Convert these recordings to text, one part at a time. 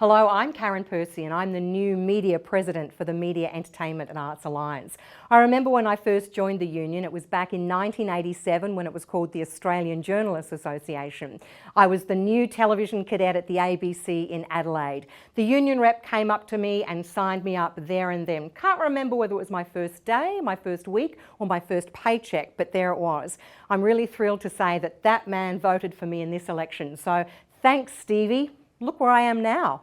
Hello, I'm Karen Percy and I'm the new Media President for the Media, Entertainment and Arts Alliance. I remember when I first joined the union, it was back in 1987 when it was called the Australian Journalists Association. I was the new television cadet at the ABC in Adelaide. The union rep came up to me and signed me up there and then. Can't remember whether it was my first day, my first week or my first paycheck, but there it was. I'm really thrilled to say that that man voted for me in this election. So thanks, Stevie. Look where I am now.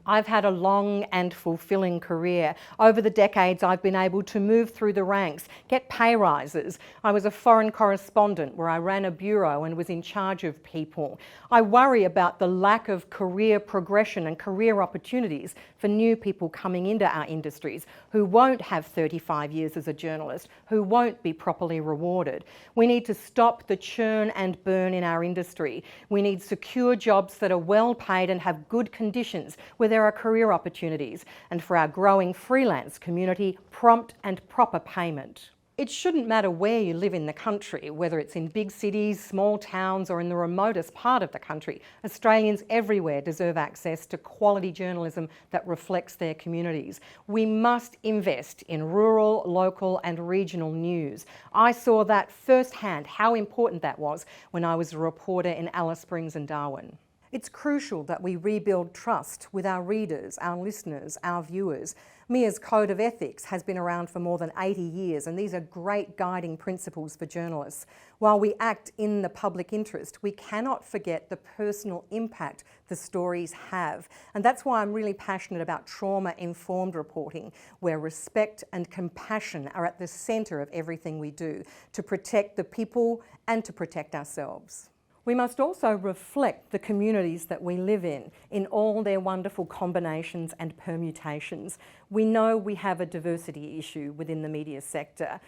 I've had a long and fulfilling career. Over the decades, I've been able to move through the ranks, get pay rises. I was a foreign correspondent where I ran a bureau and was in charge of people. I worry about the lack of career progression and career opportunities for new people coming into our industries who won't have 35 years as a journalist, who won't be properly rewarded. We need to stop the churn and burn in our industry. We need secure jobs that are well paid and have good conditions where there are career opportunities, and for our growing freelance community, prompt and proper payment. It shouldn't matter where you live in the country, whether it's in big cities, small towns or in the remotest part of the country. Australians everywhere deserve access to quality journalism that reflects their communities. We must invest in rural, local and regional news. I saw that firsthand, how important that was when I was a reporter in Alice Springs and Darwin. It's crucial that we rebuild trust with our readers, our listeners, our viewers. MEAA's Code of Ethics has been around for more than 80 years and these are great guiding principles for journalists. While we act in the public interest, we cannot forget the personal impact the stories have. And that's why I'm really passionate about trauma-informed reporting, where respect and compassion are at the centre of everything we do, to protect the people and to protect ourselves. We must also reflect the communities that we live in all their wonderful combinations and permutations. We know we have a diversity issue within the media sector.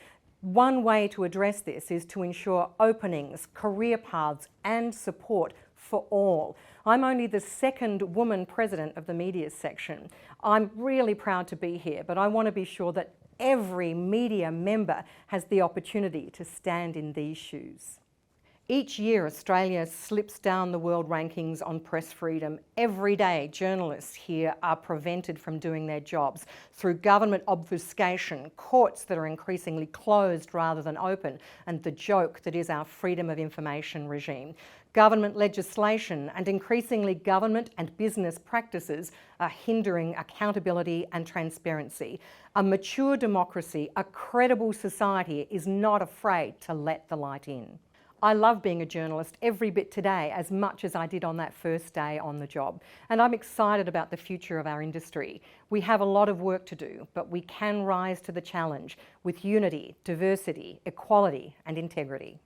One way to address this is to ensure openings, career paths and support for all. I'm only the second woman president of the media section. I'm really proud to be here, but I want to be sure that every media member has the opportunity to stand in these shoes. Each year, Australia slips down the world rankings on press freedom. Every day, journalists here are prevented from doing their jobs through government obfuscation, courts that are increasingly closed rather than open, and the joke that is our freedom of information regime. Government legislation and increasingly government and business practices are hindering accountability and transparency. A mature democracy, a credible society is not afraid to let the light in. I love being a journalist every bit today as much as I did on that first day on the job. And I'm excited about the future of our industry. We have a lot of work to do, but we can rise to the challenge with unity, diversity, equality and integrity.